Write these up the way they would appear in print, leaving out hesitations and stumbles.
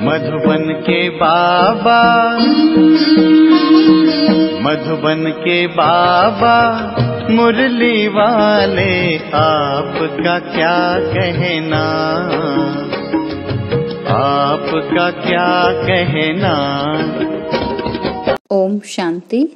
मधुबन के बाबा, मधुबन के बाबा मुरली वाले, आपका क्या कहना, आपका क्या कहना। ओम शांति।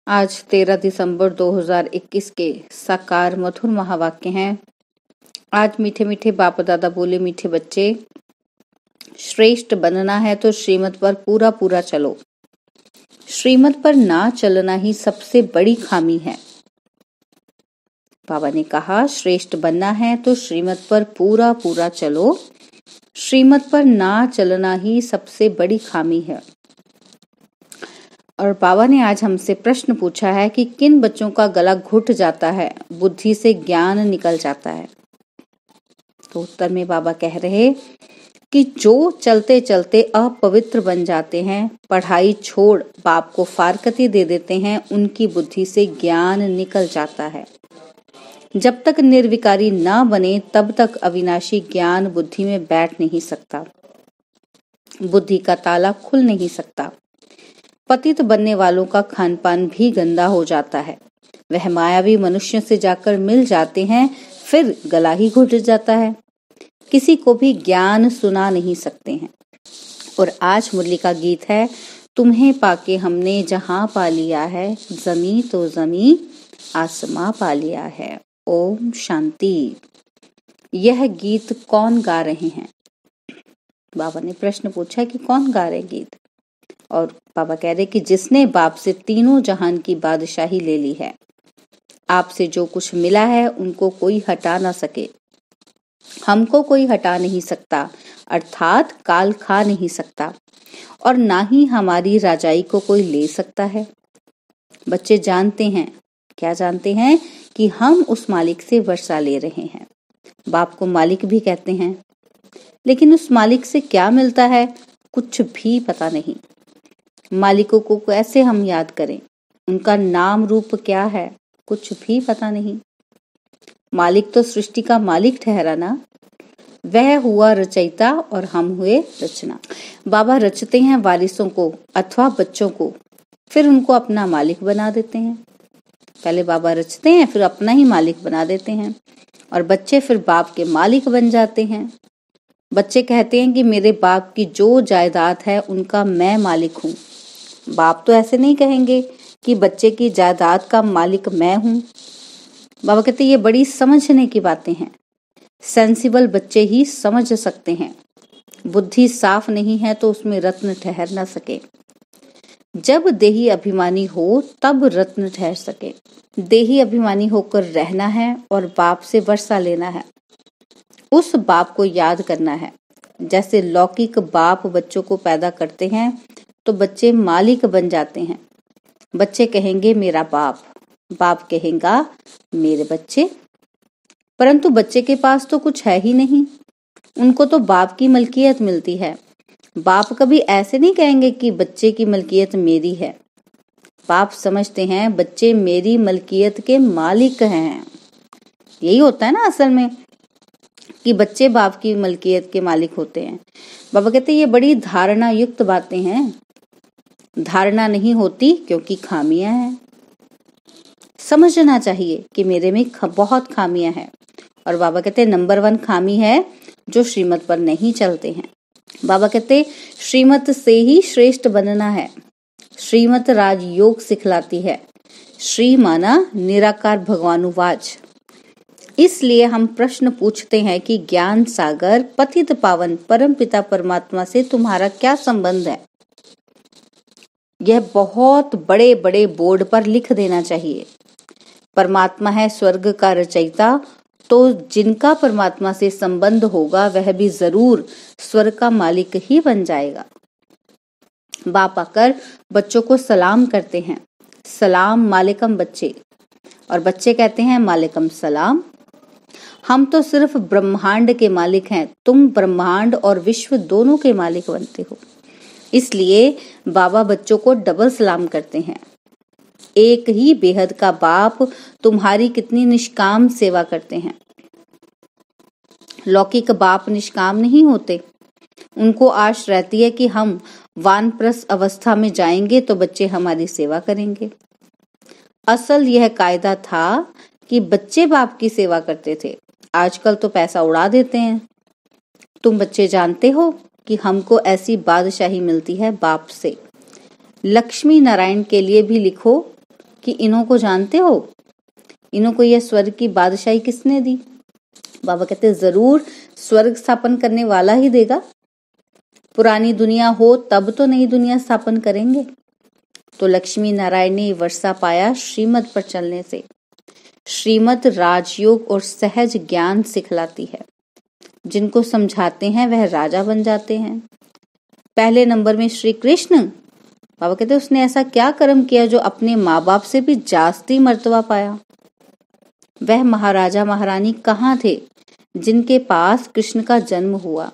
आज 13 दिसंबर 2021 के साकार मधुर महावाक्य हैं। आज मीठे मीठे बाप दादा बोले, मीठे बच्चे, श्रेष्ठ बनना है तो श्रीमत पर पूरा पूरा चलो। श्रीमत पर ना चलना ही सबसे बड़ी खामी है। बाबा ने कहा, श्रेष्ठ बनना है तो श्रीमत पर पूरा पूरा चलो। श्रीमत पर ना चलना ही सबसे बड़ी खामी है। और बाबा ने आज हमसे प्रश्न पूछा है कि किन बच्चों का गला घुट जाता है, बुद्धि से ज्ञान निकल जाता है। तो उत्तर में बाबा कह रहे कि जो चलते चलते अपवित्र बन जाते हैं, पढ़ाई छोड़ बाप को फारकती दे देते हैं, उनकी बुद्धि से ज्ञान निकल जाता है। जब तक निर्विकारी ना बने तब तक अविनाशी ज्ञान बुद्धि में बैठ नहीं सकता, बुद्धि का ताला खुल नहीं सकता। पतित बनने वालों का खान पान भी गंदा हो जाता है। वह मायावी मनुष्य से जाकर मिल जाते हैं, फिर गला ही घुट जाता है। किसी को भी ज्ञान सुना नहीं सकते हैं। और आज मुरली का गीत है, तुम्हें पाके हमने जहां पा लिया है, जमी तो जमी आसमां पा लिया है। ओम शांति। यह गीत कौन गा रहे हैं? बाबा ने प्रश्न पूछा कि कौन गा रहे गीत। और बाबा कह रहे कि जिसने बाप से तीनों जहान की बादशाही ले ली है। आपसे जो कुछ मिला है उनको कोई हटा ना सके, हमको कोई हटा नहीं सकता, अर्थात काल खा नहीं सकता, और ना ही हमारी राजाई को कोई ले सकता है। बच्चे जानते हैं, क्या जानते हैं? कि हम उस मालिक से वर्षा ले रहे हैं। बाप को मालिक भी कहते हैं, लेकिन उस मालिक से क्या मिलता है कुछ भी पता नहीं। मालिकों को कैसे हम याद करें? उनका नाम रूप क्या है कुछ भी पता नहीं। मालिक तो सृष्टि का मालिक ठहरा ना, वह हुआ रचयिता और हम हुए रचना। बाबा रचते हैं वारिसों को अथवा बच्चों को, फिर उनको अपना मालिक बना देते हैं। पहले बाबा रचते हैं, फिर अपना ही मालिक बना देते हैं, और बच्चे फिर बाप के मालिक बन जाते हैं। बच्चे कहते हैं कि मेरे बाप की जो जायदाद है उनका मैं मालिक हूँ। बाप तो ऐसे नहीं कहेंगे कि बच्चे की जायदाद का मालिक मैं हूँ। बाबा कहते ये बड़ी समझने की बातें हैं। सेंसिबल बच्चे ही समझ सकते हैं। बुद्धि साफ नहीं है तो उसमें रत्न ठहर ना सके। जब देही अभिमानी हो तब रत्न ठहर सके। देही अभिमानी होकर रहना है और बाप से वर्षा लेना है। उस बाप को याद करना है। जैसे लौकिक बाप बच्चों को पैदा करते हैं तो बच्चे मालिक बन जाते हैं। बच्चे कहेंगे मेरा बाप, बाप कहेगा मेरे बच्चे। परंतु बच्चे के पास तो कुछ है ही नहीं, उनको तो बाप की मलकियत मिलती है। बाप कभी ऐसे नहीं कहेंगे कि बच्चे की मलकियत मेरी है। बाप समझते हैं बच्चे मेरी मलकियत के मालिक हैं। यही होता है ना असल में, कि बच्चे बाप की मलकियत के मालिक होते हैं। बाबा कहते हैं ये बड़ी धारणा युक्त बातें हैं। धारणा नहीं होती क्योंकि खामियां हैं। समझना चाहिए कि मेरे में बहुत खामियां हैं। और बाबा कहते हैं नंबर 1 खामी है जो श्रीमत पर नहीं चलते हैं। बाबा कहते श्रीमत से ही श्रेष्ठ बनना है। श्रीमत राजयोग सिखलाती है। श्री माना निराकार भगवानुवाच। इसलिए हम प्रश्न पूछते हैं कि ज्ञान सागर पतित पावन परम पिता परमात्मा से तुम्हारा क्या संबंध है? यह बहुत बड़े बड़े बोर्ड पर लिख देना चाहिए। परमात्मा है स्वर्ग का रचयिता, तो जिनका परमात्मा से संबंध होगा वह भी जरूर स्वर्ग का मालिक ही बन जाएगा। बाप आकर बच्चों को सलाम करते हैं, सलाम मालिकम बच्चे, और बच्चे कहते हैं मालिकम सलाम। हम तो सिर्फ ब्रह्मांड के मालिक हैं, तुम ब्रह्मांड और विश्व दोनों के मालिक बनते हो। इसलिए बाबा बच्चों को डबल सलाम करते हैं। एक ही बेहद का बाप तुम्हारी कितनी निष्काम सेवा करते हैं। लौकिक बाप निष्काम नहीं होते, उनको आश रहती है कि हम वानप्रस्थ अवस्था में जाएंगे तो बच्चे हमारी सेवा करेंगे। असल यह कायदा था कि बच्चे बाप की सेवा करते थे। आजकल तो पैसा उड़ा देते हैं। तुम बच्चे जानते हो कि हमको ऐसी बादशाही मिलती है बाप से। लक्ष्मी नारायण के लिए भी लिखो कि इन्हों को जानते हो, इन्हों को यह स्वर्ग की बादशाही किसने दी? बाबा कहते जरूर स्वर्ग स्थापन करने वाला ही देगा। पुरानी दुनिया हो तब तो नई दुनिया स्थापन करेंगे। तो लक्ष्मी नारायण ने वर्षा पाया श्रीमत पर चलने से। श्रीमत राजयोग और सहज ज्ञान सिखलाती है। जिनको समझाते हैं वह राजा बन जाते हैं। पहले नंबर में श्री कृष्ण, बाबा कहते उसने ऐसा क्या कर्म किया जो अपने माँ बाप से भी जास्ती मर्तबा पाया? वह महाराजा महारानी कहाँ थे जिनके पास कृष्ण का जन्म हुआ?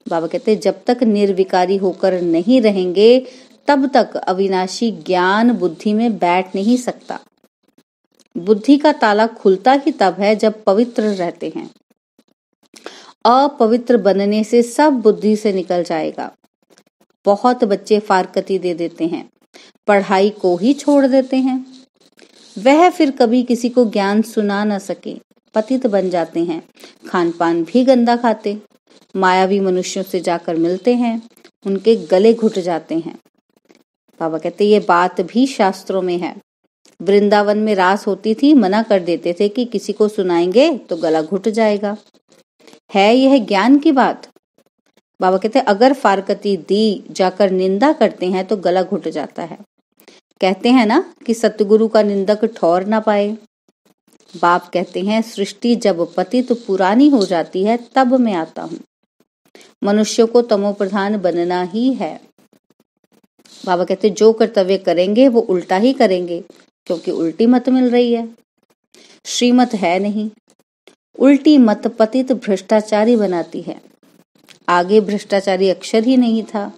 बाबा कहते जब तक निर्विकारी होकर नहीं रहेंगे तब तक अविनाशी ज्ञान बुद्धि में बैठ नहीं सकता। बुद्धि का ताला खुलता ही तब है जब पवित्र रहते हैं। अपवित्र बनने से सब बुद्धि से निकल जाएगा। बहुत बच्चे फारकती दे देते हैं, पढ़ाई को ही छोड़ देते हैं। वह फिर कभी किसी को ज्ञान सुना न सके, पतित बन जाते हैं। खान पान भी गंदा खाते, मायावी मनुष्यों से जाकर मिलते हैं, उनके गले घुट जाते हैं। बाबा कहते ये बात भी शास्त्रों में है। वृंदावन में रास होती थी, मना कर देते थे कि किसी को सुनाएंगे तो गला घुट जाएगा। है यह ज्ञान की बात? बाबा कहते अगर फारकती दी जाकर निंदा करते हैं तो गला घुट जाता है। कहते हैं ना कि सतगुरु का निंदक ठौर ना पाए। बाप कहते हैं सृष्टि जब पतित पुरानी हो जाती है तब मैं आता हूँ। मनुष्य को तमो प्रधान बनना ही है। बाबा कहते जो कर्तव्य करेंगे वो उल्टा ही करेंगे, क्योंकि उल्टी मत मिल रही है, श्रीमत है नहीं। उल्टी मत पतित भ्रष्टाचारी बनाती है। आगे भ्रष्टाचारी अक्षर ही नहीं था।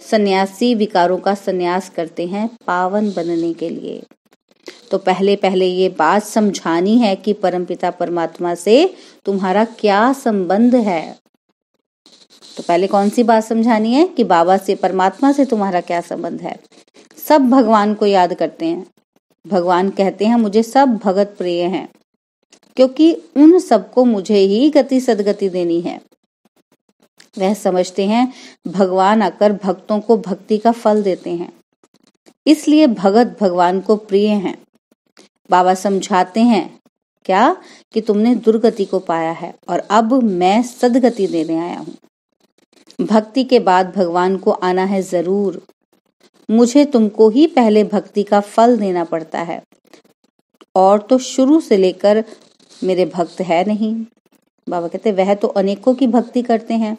सन्यासी विकारों का सन्यास करते हैं पावन बनने के लिए। तो पहले पहले ये बात समझानी है कि परमपिता परमात्मा से तुम्हारा क्या संबंध है। तो पहले कौन सी बात समझानी है कि बाबा से, परमात्मा से तुम्हारा क्या संबंध है। सब भगवान को याद करते हैं। भगवान कहते हैं मुझे सब भगत प्रिय हैं, क्योंकि उन सबको मुझे ही गति सदगति देनी है। वह समझते हैं भगवान आकर भक्तों को भक्ति का फल देते हैं, इसलिए भगत भगवान को प्रिय हैं। बाबा समझाते हैं क्या कि तुमने दुर्गति को पाया है और अब मैं सदगति देने आया हूँ। भक्ति के बाद भगवान को आना है जरूर। मुझे तुमको ही पहले भक्ति का फल देना पड़ता है, और तो शुरू से लेकर मेरे भक्त है नहीं। बाबा कहते वह तो अनेकों की भक्ति करते हैं।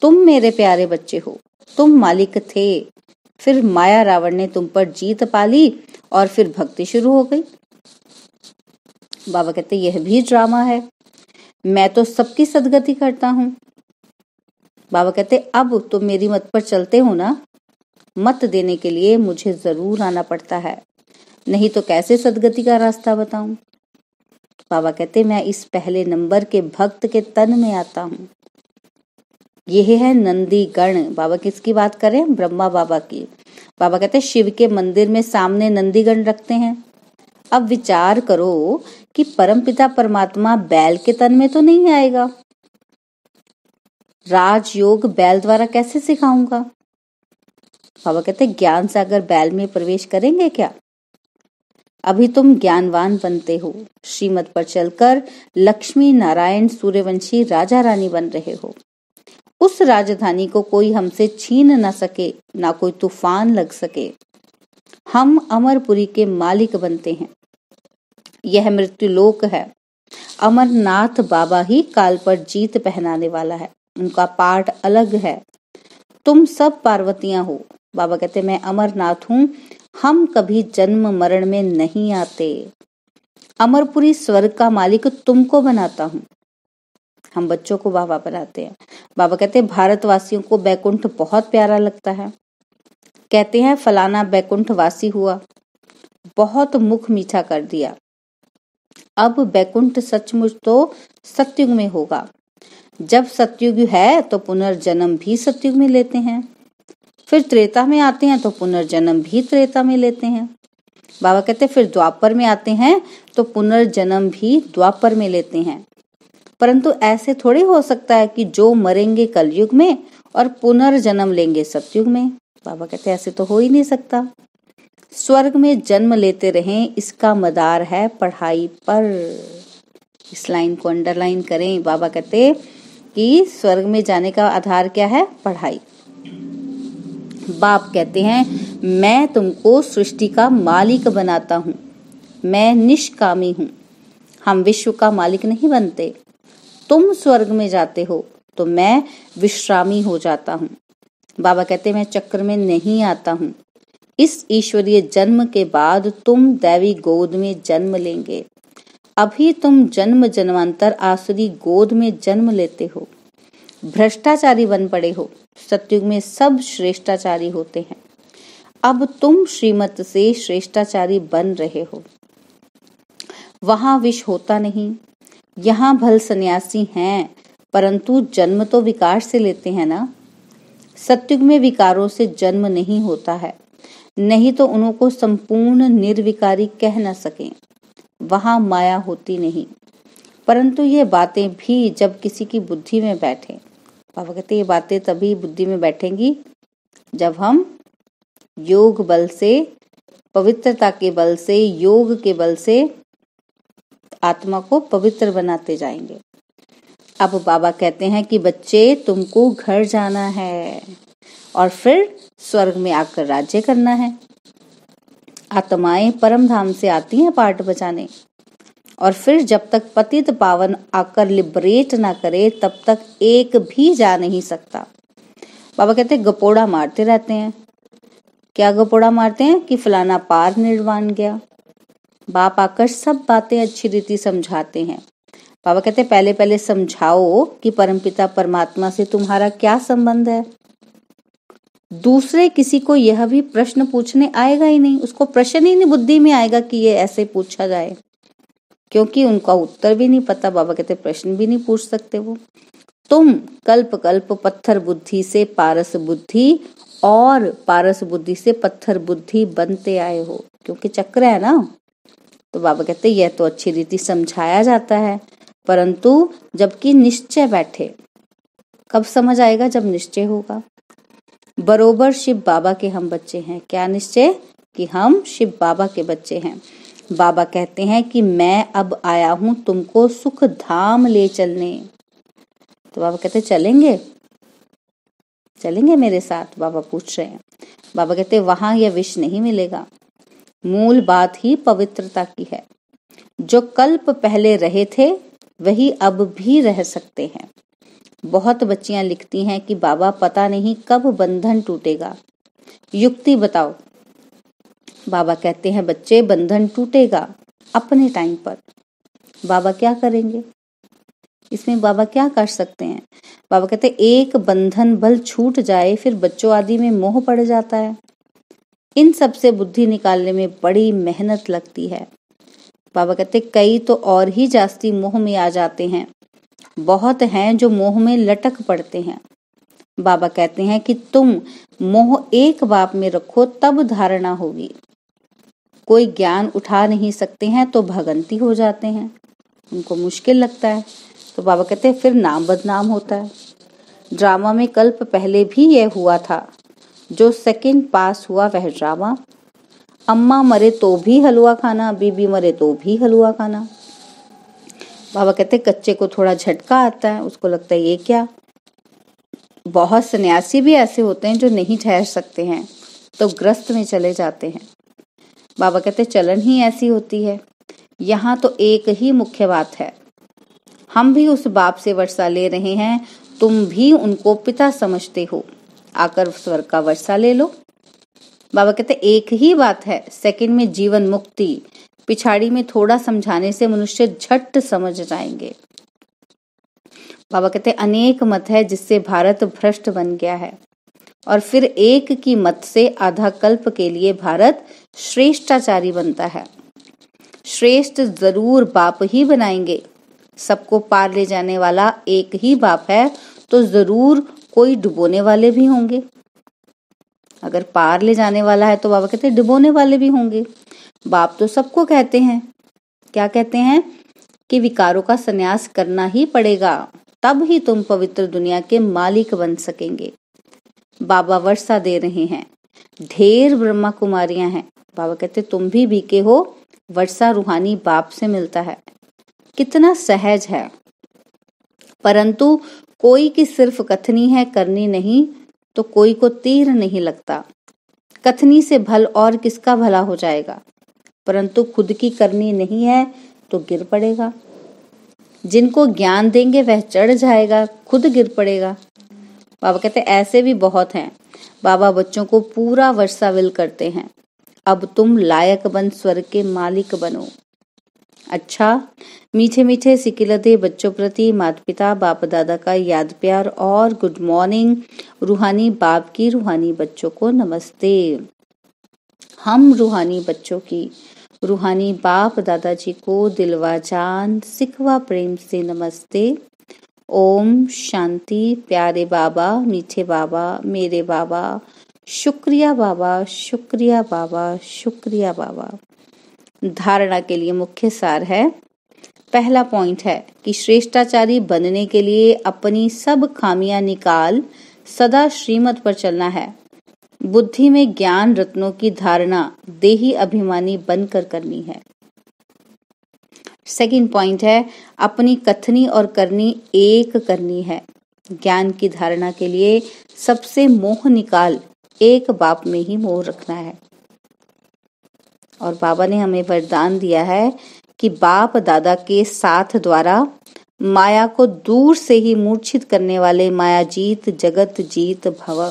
तुम मेरे प्यारे बच्चे हो, तुम मालिक थे, फिर माया रावण ने तुम पर जीत पाली और फिर भक्ति शुरू हो गई। बाबा कहते यह भी ड्रामा है, मैं तो सबकी सदगति करता हूँ। बाबा कहते अब तुम मेरी मत पर चलते हो ना, मत देने के लिए मुझे जरूर आना पड़ता है, नहीं तो कैसे सदगति का रास्ता बताऊं। बाबा कहते मैं इस पहले नंबर के भक्त के तन में आता हूँ। यह है नंदी गण। बाबा किसकी बात करें? ब्रह्मा बाबा की। बाबा कहते शिव के मंदिर में सामने नंदीगण रखते हैं। अब विचार करो कि परमपिता परमात्मा बैल के तन में तो नहीं आएगा। राजयोग बैल द्वारा कैसे सिखाऊंगा? बाबा कहते ज्ञान सागर बैल में प्रवेश करेंगे क्या? अभी तुम ज्ञानवान बनते हो, श्रीमत पर चलकर लक्ष्मी नारायण सूर्यवंशी राजा रानी बन रहे हो। उस राजधानी को कोई हमसे छीन न सके, ना कोई तूफान लग सके। हम अमरपुरी के मालिक बनते हैं। यह मृत्युलोक है। अमरनाथ बाबा ही काल पर जीत पहनाने वाला है, उनका पाठ अलग है। तुम सब पार्वतियां हो। बाबा कहते मैं अमरनाथ हूँ, हम कभी जन्म मरण में नहीं आते। अमरपुरी स्वर्ग का मालिक तुमको बनाता हूँ। हम बच्चों को बाबा बनाते हैं। बाबा कहते भारतवासियों को बैकुंठ बहुत प्यारा लगता है। कहते हैं फलाना बैकुंठ वासी हुआ, बहुत मुख मीठा कर दिया। अब बैकुंठ सचमुच तो सतयुग में होगा, जब सतयुग है तो पुनर्जन्म भी सतयुग में लेते हैं, फिर त्रेता में आते हैं तो पुनर्जन्म भी त्रेता में लेते हैं। बाबा कहते हैं फिर द्वापर में आते हैं तो पुनर्जन्म भी द्वापर में लेते हैं। परंतु ऐसे थोड़ी हो सकता है कि जो मरेंगे कलयुग में और पुनर्जन्म लेंगे सतयुग में। बाबा कहते हैं ऐसे तो हो ही नहीं सकता। स्वर्ग में जन्म लेते रहें, इसका मदार है पढ़ाई पर। इस लाइन को अंडरलाइन करें। बाबा कहते कि स्वर्ग में जाने का आधार क्या है? पढ़ाई। बाप कहते हैं मैं तुमको सृष्टि का मालिक बनाता हूँ, मैं निष्कामी हूँ। हम विश्व का मालिक नहीं बनते। तुम स्वर्ग में जाते हो तो मैं विश्रामी हो जाता हूँ। बाबा कहते हैं मैं चक्र में नहीं आता हूँ। इस ईश्वरीय जन्म के बाद तुम दैवी गोद में जन्म लेंगे। अभी तुम जन्म जन्मांतर आसुरी गोद में जन्म लेते हो, भ्रष्टाचारी बन पड़े हो। सतयुग में सब श्रेष्ठाचारी होते हैं। अब तुम श्रीमत से श्रेष्ठाचारी बन रहे हो। वहां विष होता नहीं। यहाँ भल सन्यासी हैं, परंतु जन्म तो विकार से लेते हैं ना। सतयुग में विकारों से जन्म नहीं होता है, नहीं तो उनको संपूर्ण निर्विकारी कह न सकें। वहां माया होती नहीं। परंतु ये बातें भी जब किसी की बुद्धि में बैठे, बाबा कहते ये बातें तभी बुद्धि में बैठेंगी जब हम योग बल से, पवित्रता के बल से, योग के बल से आत्मा को पवित्र बनाते जाएंगे। अब बाबा कहते हैं कि बच्चे तुमको घर जाना है और फिर स्वर्ग में आकर राज्य करना है। आत्माएं परम धाम से आती हैं पाठ बजाने, और फिर जब तक पतित पावन आकर लिबरेट ना करे तब तक एक भी जा नहीं सकता। बाबा कहते हैं गपोड़ा मारते रहते हैं। क्या गपोड़ा मारते हैं? कि फलाना पार निर्वाण गया। बाप आकर सब बातें अच्छी रीति समझाते हैं। बाबा कहते हैं पहले पहले समझाओ कि परमपिता परमात्मा से तुम्हारा क्या संबंध है। दूसरे किसी को यह भी प्रश्न पूछने आएगा ही नहीं, उसको प्रश्न ही नहीं बुद्धि में आएगा कि ये ऐसे पूछा जाए, क्योंकि उनका उत्तर भी नहीं पता। बाबा कहते प्रश्न भी नहीं पूछ सकते वो। तुम कल्प कल्प पत्थर बुद्धि से पारस बुद्धि और पारस बुद्धि से पत्थर बुद्धि बनते आए हो, क्योंकि चक्र है ना। तो बाबा कहते यह तो अच्छी रीति समझाया जाता है, परंतु जबकि निश्चय बैठे। कब समझ आएगा? जब निश्चय होगा। बरोबर शिव बाबा के हम बच्चे हैं। क्या निश्चय? कि हम शिव बाबा के बच्चे हैं। बाबा कहते हैं कि मैं अब आया हूं तुमको सुख धाम ले चलने। तो बाबा कहते चलेंगे, चलेंगे मेरे साथ? बाबा पूछ रहे हैं। बाबा कहते वहां यह विष नहीं मिलेगा। मूल बात ही पवित्रता की है। जो कल्प पहले रहे थे वही अब भी रह सकते हैं। बहुत बच्चियां लिखती हैं कि बाबा पता नहीं कब बंधन टूटेगा, युक्ति बताओ। बाबा कहते हैं बच्चे बंधन टूटेगा अपने टाइम पर। बाबा क्या करेंगे इसमें? बाबा क्या कर सकते हैं? बाबा कहते एक बंधन बल छूट जाए फिर बच्चों आदि में मोह पड़ जाता है। इन सब से बुद्धि निकालने में बड़ी मेहनत लगती है। बाबा कहते कई तो और ही जास्ती मोह में आ जाते हैं। बहुत हैं जो मोह में लटक पड़ते हैं। बाबा कहते हैं कि तुम मोह एक बाप में रखो तब धारणा होगी। कोई ज्ञान उठा नहीं सकते हैं तो भगंती हो जाते हैं, उनको मुश्किल लगता है। तो बाबा कहते हैं फिर नाम बदनाम होता है। ड्रामा में कल्प पहले भी यह हुआ था। जो सेकंड पास हुआ वह ड्रामा। अम्मा मरे तो भी हलवा खाना, बीबी मरे तो भी हलवा खाना। बाबा कहते कच्चे को थोड़ा झटका आता है, उसको लगता है ये क्या। बहुत सन्यासी भी ऐसे होते हैं जो नहीं ठहर सकते हैं तो ग्रस्त में चले जाते हैं। बाबा कहते चलन ही ऐसी होती है। यहाँ तो एक ही मुख्य बात है, हम भी उस बाप से वर्षा ले रहे हैं, तुम भी उनको पिता समझते हो, आकर स्वर्ग का वर्षा ले लो। बाबा कहते एक ही बात है, सेकंड में जीवन मुक्ति। पिछाड़ी में थोड़ा समझाने से मनुष्य झट समझ जाएंगे। बाबा कहते अनेक मत है जिससे भारत भ्रष्ट बन गया है, और फिर एक की मत से आधा कल्प के लिए भारत श्रेष्ठाचारी बनता है। श्रेष्ठ जरूर बाप ही बनाएंगे, सबको पार ले जाने वाला एक ही बाप है, तो जरूर कोई डुबोने वाले भी होंगे। अगर पार ले जाने वाला है तो बाबा कहते हैं डुबोने वाले भी होंगे। बाप तो सबको कहते हैं, क्या कहते हैं कि विकारों का संन्यास करना ही पड़ेगा, तब ही तुम पवित्र दुनिया के मालिक बन सकेंगे। बाबा वर्षा दे रहे हैं, ढेर ब्रह्मा कुमारियां हैं। बाबा कहते तुम भी बीके हो, वर्षा रूहानी बाप से मिलता है। कितना सहज है, परंतु कोई की सिर्फ कथनी है, करनी नहीं, तो कोई को तीर नहीं लगता। कथनी से भल और किसका भला हो जाएगा, परंतु खुद की करनी नहीं है तो गिर पड़ेगा। जिनको ज्ञान देंगे वह चढ़ जाएगा, खुद गिर पड़ेगा। बाबा कहते ऐसे भी बहुत हैं। बाबा बच्चों को पूरा वर्षाविल करते हैं, अब तुम लायक बन स्वर्ग के मालिक बनो। अच्छा, मीठे मीठे सिकिलते बच्चों प्रति माता पिता बाप दादा का याद प्यार और गुड मॉर्निंग। रूहानी बाप की रूहानी बच्चों को नमस्ते। हम रूहानी बच्चों की रूहानी बाप दादाजी को दिलवा जान सिखवा प्रेम से नमस्ते। ओम शांति। प्यारे बाबा, मीठे बाबा, मेरे बाबा, शुक्रिया बाबा, शुक्रिया बाबा, शुक्रिया बाबा। धारणा के लिए मुख्य सार है, पहला पॉइंट है कि श्रेष्ठाचारी बनने के लिए अपनी सब खामियां निकाल सदा श्रीमत पर चलना है। बुद्धि में ज्ञान रत्नों की धारणा देही अभिमानी बनकर करनी है। सेकंड पॉइंट है, अपनी कथनी और करनी एक करनी है। ज्ञान की धारणा के लिए सबसे मोह निकाल एक बाप में ही मोह रखना है। और बाबा ने हमें वरदान दिया है कि बाप दादा के साथ द्वारा माया को दूर से ही मूर्छित करने वाले माया जीत जगत जीत भव।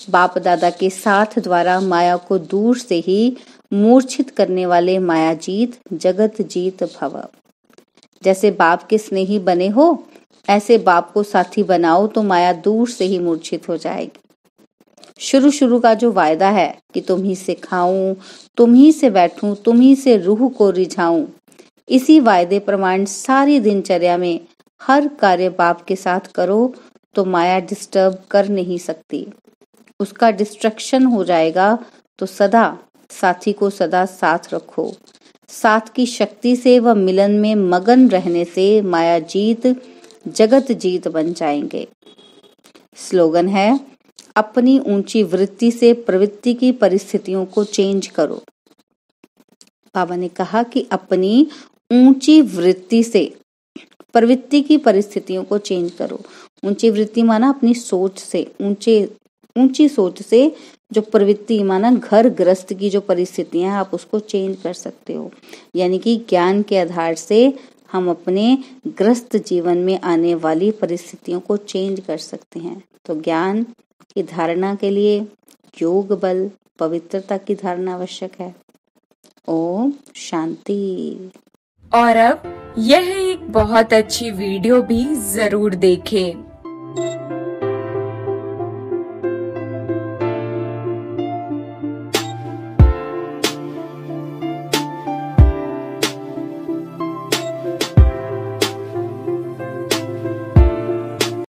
बाप दादा के साथ द्वारा माया को दूर से ही मूर्छित करने वाले माया जीत जगत जीत भव। जैसे बाप के स्नेही बने हो, ऐसे बाप को साथी बनाओ तो माया दूर से ही मूर्छित हो जाएगी। शुरू का जो वायदा है कि तुम ही से खाऊं, तुम ही से बैठूं, तुम ही से रूह को रिझाऊं, इसी वायदे प्रमाण सारी दिनचर्या में हर कार्य बाप के साथ करो तो माया डिस्टर्ब कर नहीं सकती। उसका डिस्ट्रक्शन हो जाएगा तो सदा साथी को सदा साथ रखो। साथ की शक्ति से व मिलन में मगन रहने से माया जीत जगत जीत बन जाएंगे। स्लोगन है, अपनी ऊंची वृत्ति से प्रवृत्ति की परिस्थितियों को चेंज करो। बाबा ने कहा कि अपनी ऊंची वृत्ति से प्रवृत्ति की परिस्थितियों को चेंज करो। ऊंची वृत्ति माना अपनी सोच से, ऊंची सोच से जो प्रवृत्ति माना घर ग्रस्त की जो परिस्थितियां हैं, आप उसको चेंज कर सकते हो। यानी कि ज्ञान के आधार से हम अपने ग्रस्त जीवन में आने वाली परिस्थितियों को चेंज कर सकते हैं। तो ज्ञान की धारणा के लिए योग बल पवित्रता की धारणा आवश्यक है। ओम शांति। और अब यह एक बहुत अच्छी वीडियो भी जरूर देखें।